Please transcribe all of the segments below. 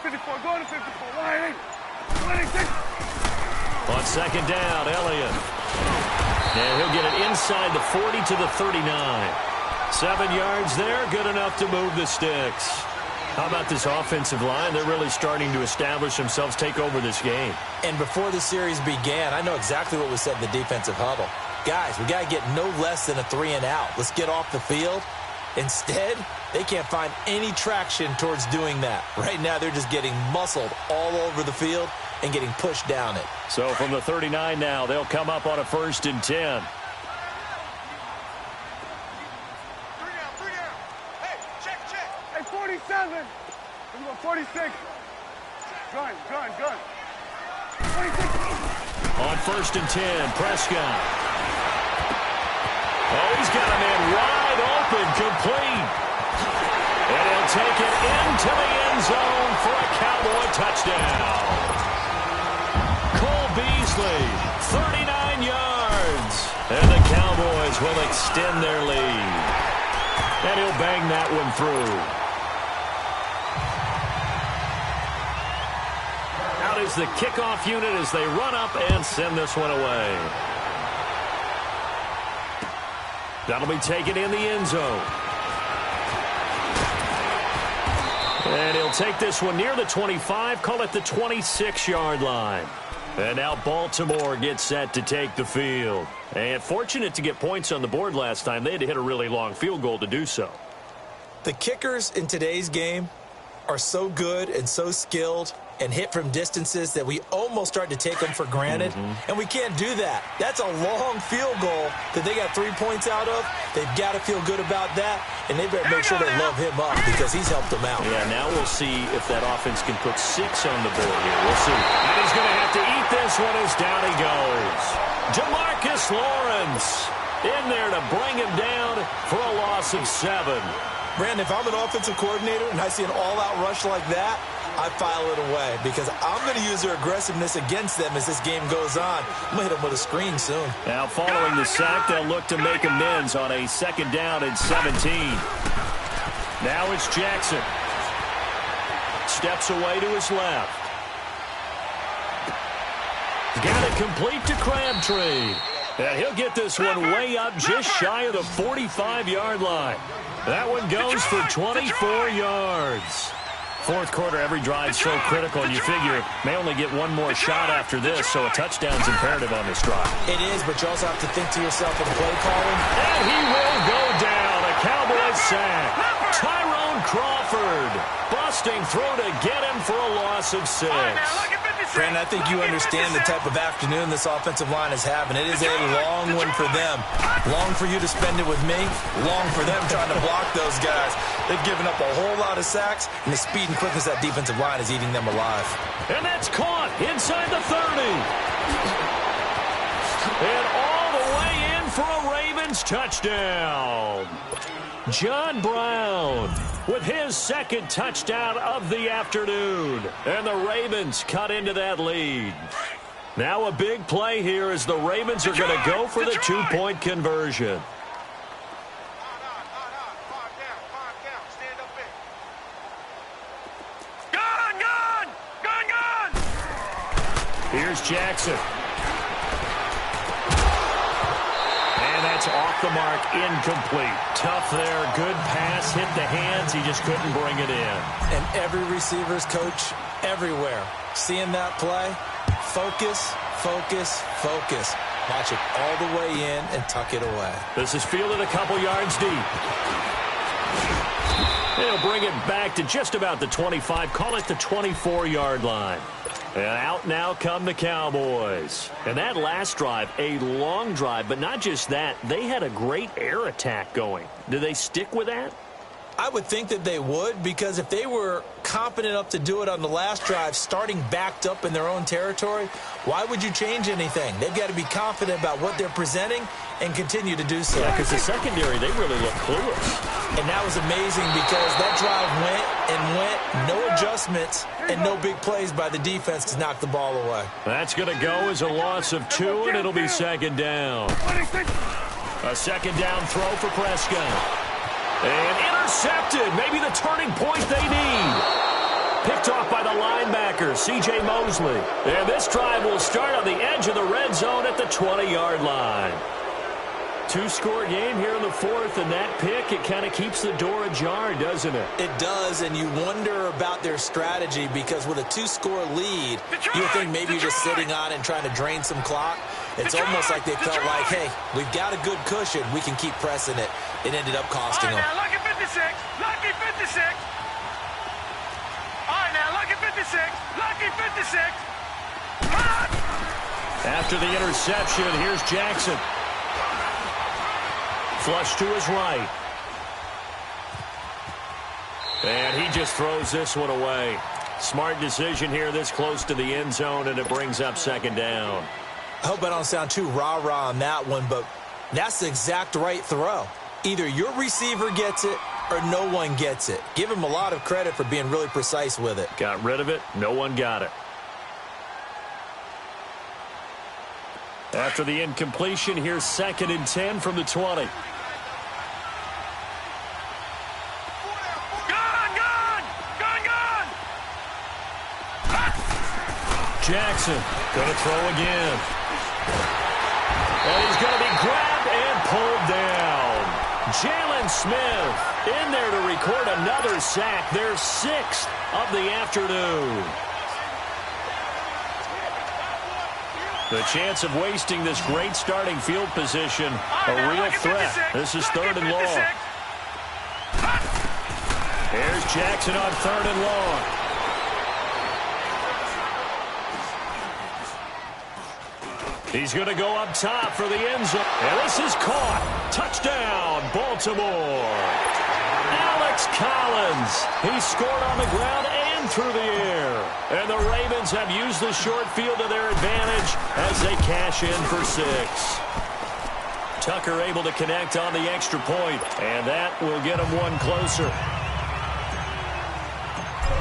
54, go to 54, line 26. On second down, Elliott. And he'll get it inside the 40 to the 39. 7 yards there, good enough to move the sticks. How about this offensive line? They're really starting to establish themselves, take over this game. And before the series began, I know exactly what was said in the defensive huddle. Guys, we got to get no less than a 3-and-out. Let's get off the field. Instead, they can't find any traction towards doing that. Right now, they're just getting muscled all over the field and getting pushed down it. So from the 39 now, they'll come up on a 1st and 10. Hey, check. Hey, 47. Let's go 46. Gun. 26. On 1st and 10, Prescott. Oh, he's got a man wide open, complete. And he'll take it into the end zone for a Cowboy touchdown. Cole Beasley, 39 yards. And the Cowboys will extend their lead. And he'll bang that one through. Out is the kickoff unit as they run up and send this one away. That'll be taken in the end zone. And he'll take this one near the 25, call it the 26-yard line. And now Baltimore gets set to take the field. And fortunate to get points on the board last time. They had to hit a really long field goal to do so. The kickers in today's game are so good and so skilled and hit from distances that we almost start to take them for granted. And we can't do that. That's a long field goal that they got 3 points out of. They've got to feel good about that, and they better make sure they love him up because he's helped them out. Yeah, now we'll see if that offense can put 6 on the board here. We'll see. And he's going to have to eat this one as down he goes. Jamarcus Lawrence in there to bring him down for a loss of 7. Brandon, if I'm an offensive coordinator and I see an all-out rush like that, I file it away because I'm going to use their aggressiveness against them as this game goes on. I'm going to hit them with a screen soon. Now, following the sack, they'll look to make amends on a 2nd down and 17. Now it's Jackson. Steps away to his left. Got it complete to Crabtree. And he'll get this one way up just shy of the 45-yard line. That one goes for 24 yards. 4th quarter, every drive so critical, and you figure may only get one more shot after this, so a touchdown's imperative on this drive. It is, but you also have to think to yourself in play calling. And he will go down. A Cowboy sack. Tyrone Crawford busting through to get him for a loss of 6. Brandon, I think you understand the type of afternoon this offensive line is having. It is a long one for them. Long for you to spend it with me. Long for them trying to block those guys. They've given up a whole lot of sacks, and the speed and quickness of that defensive line is eating them alive. And that's caught inside the 30. And all the way in for a Ravens touchdown. John Brown with his 2nd touchdown of the afternoon. And the Ravens cut into that lead. Now a big play here as the Ravens are going to go for the 2-point conversion. Here's Jackson. And that's off the mark, incomplete. Tough there, good pass, hit the hands, he just couldn't bring it in. And every receiver's coach everywhere, seeing that play, focus, focus, focus. Watch it all the way in and tuck it away. This is fielded a couple yards deep. They'll bring it back to just about the 25, call it the 24-yard line. And out now come the Cowboys. And that last drive, a long drive, but not just that. They had a great air attack going. Do they stick with that? I would think that they would, because if they were confident enough to do it on the last drive, starting backed up in their own territory, why would you change anything? They've got to be confident about what they're presenting and continue to do so. Yeah, because the secondary, they really look clueless. And that was amazing because that drive went, no adjustments, and no big plays by the defense to knock the ball away. That's going to go as a loss of 2, and it'll be 2nd down. A 2nd down throw for Prescott. And intercepted. Maybe the turning point they need. Picked Picked off by the linebacker, C.J. Mosley. And this drive will start on the edge of the red zone at the 20-yard line. Two-score game here in the fourth, and that pick, it kind of keeps the door ajar, doesn't it? It does, and you wonder about their strategy because with a two-score lead, you would think maybe you're just sitting on it and trying to drain some clock. It's almost like they felt like, hey, we've got a good cushion. We can keep pressing it. It ended up costing them. Now, lucky 56. Lucky 56. All right, now, lucky 56. Lucky 56. After the interception, here's Jackson. Flush to his right. And he just throws this one away. Smart decision here this close to the end zone, and it brings up second down. I hope I don't sound too rah-rah on that one, but that's the exact right throw. Either your receiver gets it or no one gets it. Give him a lot of credit for being really precise with it. Got rid of it. No one got it. After the incompletion, here's 2nd and 10 from the 20. Jackson going to throw again. And he's going to be grabbed and pulled down. Jalen Smith in there to record another sack. Their 6th of the afternoon. The chance of wasting this great starting field position, a real threat. This is 3rd and long. Here's Jackson on 3rd and long. He's going to go up top for the end zone. And this is caught. Touchdown, Baltimore. Alex Collins. He scored on the ground and through the air. And the Ravens have used the short field to their advantage as they cash in for 6. Tucker able to connect on the extra point, and that will get him one closer.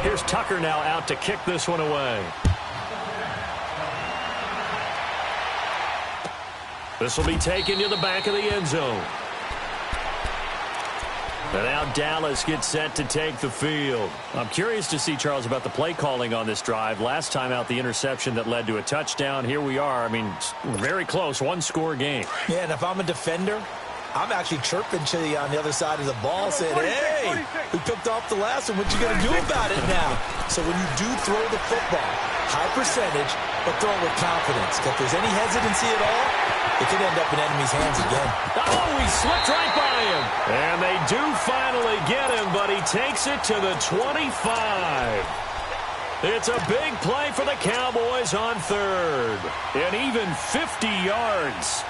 Here's Tucker now out to kick this one away. This will be taken to the back of the end zone. And now Dallas gets set to take the field. I'm curious to see, Charles, about the play calling on this drive. Last time out, the interception that led to a touchdown. Here we are. I mean, very close, one-score game. Yeah, and if I'm a defender, I'm actually chirping to you on the other side of the ball saying, hey, we picked off the last one. What you going to do about it now? So when you do throw the football, high percentage, but throw it with confidence. If there's any hesitancy at all, it could end up in enemy's hands again. Oh, he slipped right by him. And they do finally get him, but he takes it to the 25. It's a big play for the Cowboys on 3rd. And even 50 yards.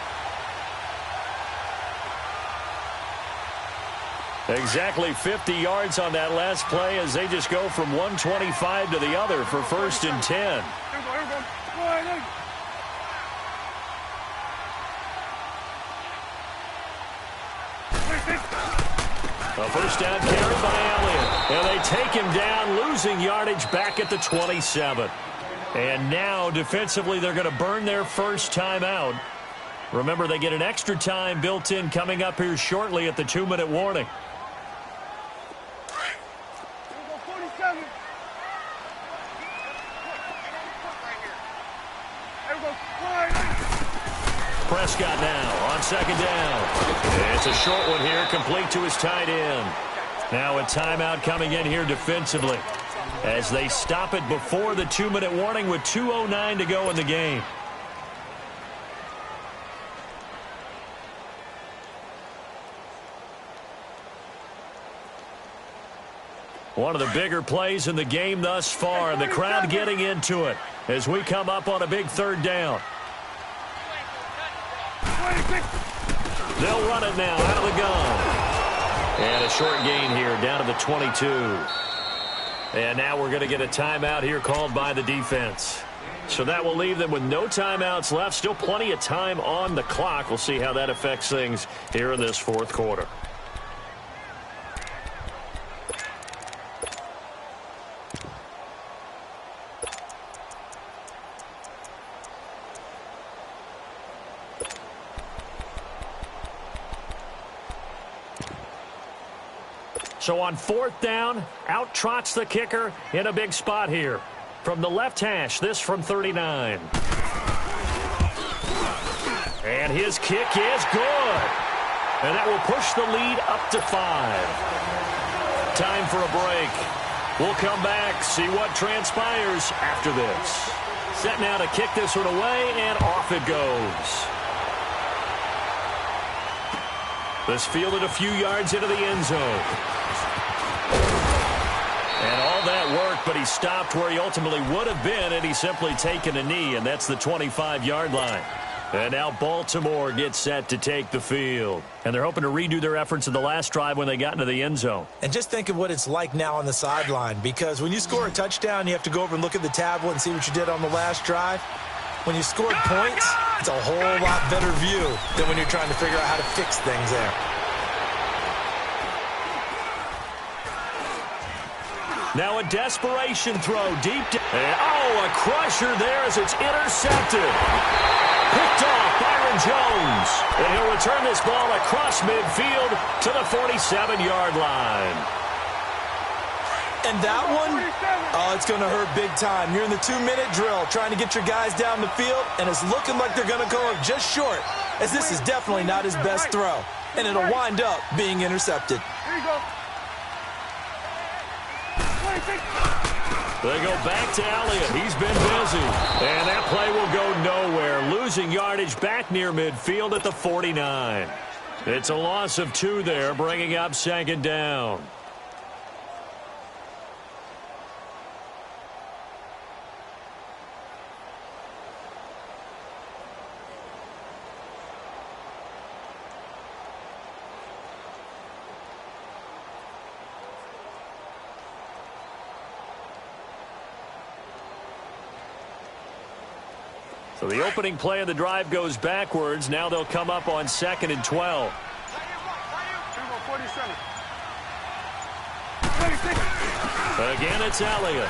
Exactly 50 yards on that last play as they just go from 125 to the other for 1st and 10. A first down carry by Elliott. And they take him down, losing yardage back at the 27. And now, defensively, they're going to burn their first timeout. Remember, they get an extra time built in coming up here shortly at the 2-minute warning. Prescott now on 2nd down. It's a short one here, complete to his tight end. Now a timeout coming in here defensively as they stop it before the 2-minute warning with 2:09 to go in the game. One of the bigger plays in the game thus far, and the crowd getting into it as we come up on a big 3rd down. They'll run it now out of the gun. And a short gain here down to the 22. And now we're going to get a timeout here called by the defense. So that will leave them with no timeouts left. Still plenty of time on the clock. We'll see how that affects things here in this 4th quarter. So on 4th down, out trots the kicker in a big spot here. From the left hash, this from 39. And his kick is good. And that will push the lead up to 5. Time for a break. We'll come back, see what transpires after this. Set now to kick this one away, and off it goes. This fielded a few yards into the end zone. And all that work, but he stopped where he ultimately would have been had he simply taken a knee, and that's the 25-yard line. And now Baltimore gets set to take the field. And they're hoping to redo their efforts in the last drive when they got into the end zone. And just think of what it's like now on the sideline, because when you score a touchdown, you have to go over and look at the tablet and see what you did on the last drive. When you scored points, it's a whole lot better view than when you're trying to figure out how to fix things there. Now a desperation throw deep down. Oh, a crusher there as it's intercepted. Picked off Byron Jones. And he'll return this ball across midfield to the 47-yard line. And that one, oh, it's going to hurt big time. You're in the 2-minute drill trying to get your guys down the field, and it's looking like they're going to come up just short, as this is definitely not his best throw. And it'll wind up being intercepted. Here you go. They go back to Elliott. He's been busy. And that play will go nowhere. Losing yardage back near midfield at the 49. It's a loss of 2 there, bringing up 2nd down. So the opening play of the drive goes backwards. Now they'll come up on 2nd and 12. Again, it's Elliott.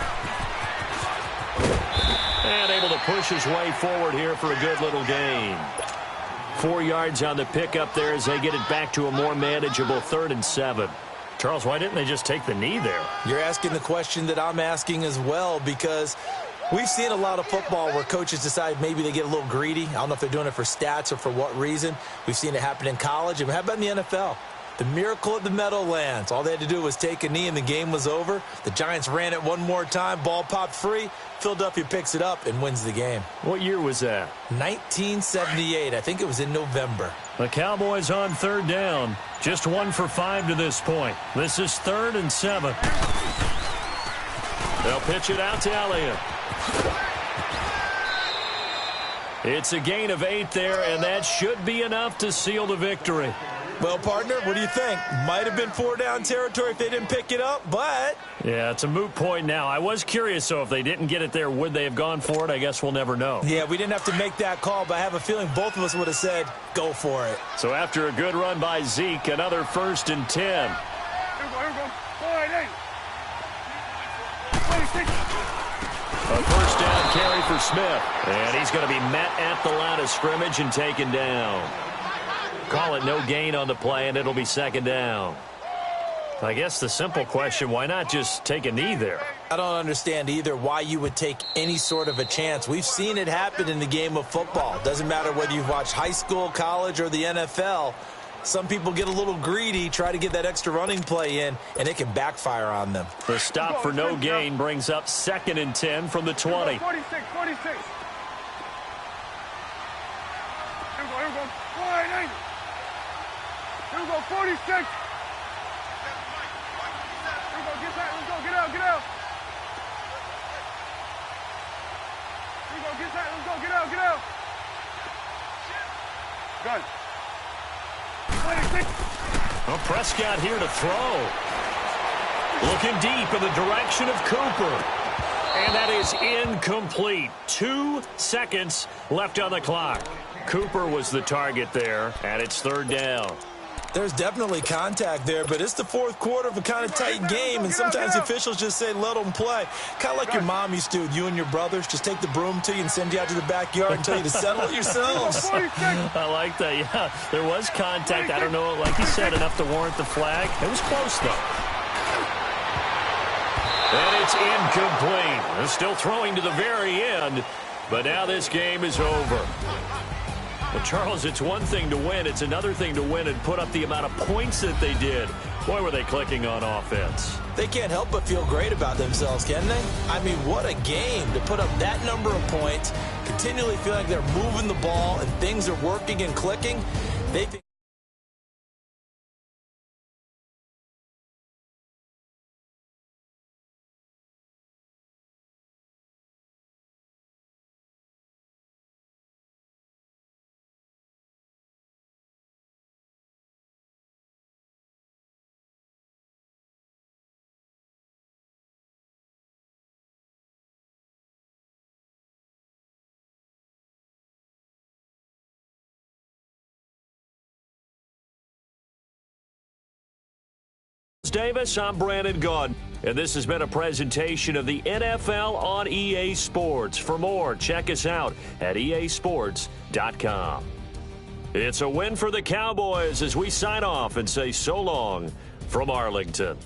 And able to push his way forward here for a good little gain. 4 yards on the pickup there as they get it back to a more manageable 3rd and 7. Charles, why didn't they just take the knee there? You're asking the question that I'm asking as well, because we've seen a lot of football where coaches decide maybe they get a little greedy. I don't know if they're doing it for stats or for what reason. We've seen it happen in college. And how about in the NFL? The miracle at the Meadowlands. All they had to do was take a knee and the game was over. The Giants ran it one more time. Ball popped free. Philadelphia picks it up and wins the game. What year was that? 1978. I think it was in November. The Cowboys on 3rd down. Just 1 for 5 to this point. This is 3rd and 7. They'll pitch it out to Elliott. It's a gain of 8 there, and that should be enough to seal the victory. Well, partner, what do you think? Might have been 4-down territory if they didn't pick it up, but... Yeah, it's a moot point now. I was curious, so if they didn't get it there, would they have gone for it? I guess we'll never know. Yeah, we didn't have to make that call, but I have a feeling both of us would have said, go for it. So after a good run by Zeke, another 1st and 10. Here we go. 4-8. A 1st down carry for Smith. And he's going to be met at the line of scrimmage and taken down. Call it no gain on the play, and it'll be 2nd down. I guess the simple question, why not just take a knee there? I don't understand either why you would take any sort of a chance. We've seen it happen in the game of football. Doesn't matter whether you've watched high school, college, or the NFL. Some people get a little greedy, try to get that extra running play in, and it can backfire on them. The stop for no gain brings up 2nd and 10 from the 20. 46. Here we go. 4-8. Here we go, 46. Here we go, get that. Let's go, get out. Here we go, get that. Let's go, get out. Good. 26. Well, Prescott here to throw. Looking deep in the direction of Cooper. And that is incomplete. 2 seconds left on the clock. Cooper was the target there, and it's 3rd down. There's definitely contact there, but it's the 4th quarter of a kind of tight game, and sometimes the officials just say, let them play. Kind of like your mom used to with you and your brothers. Just take the broom to you and send you out to the backyard and tell you to settle it yourselves. I like that, yeah. There was contact. I don't know, like you said, enough to warrant the flag. It was close, though. And it's incomplete. They're still throwing to the very end, but now this game is over. Well, Charles, it's one thing to win. It's another thing to win and put up the amount of points that they did. Boy, were they clicking on offense. They can't help but feel great about themselves, can they? I mean, what a game to put up that number of points, continually feel like they're moving the ball and things are working and clicking. They think Davis, I'm Brandon Gaudin, and this has been a presentation of the NFL on EA Sports. For more, check us out at easports.com. It's a win for the Cowboys as we sign off and say so long from Arlington.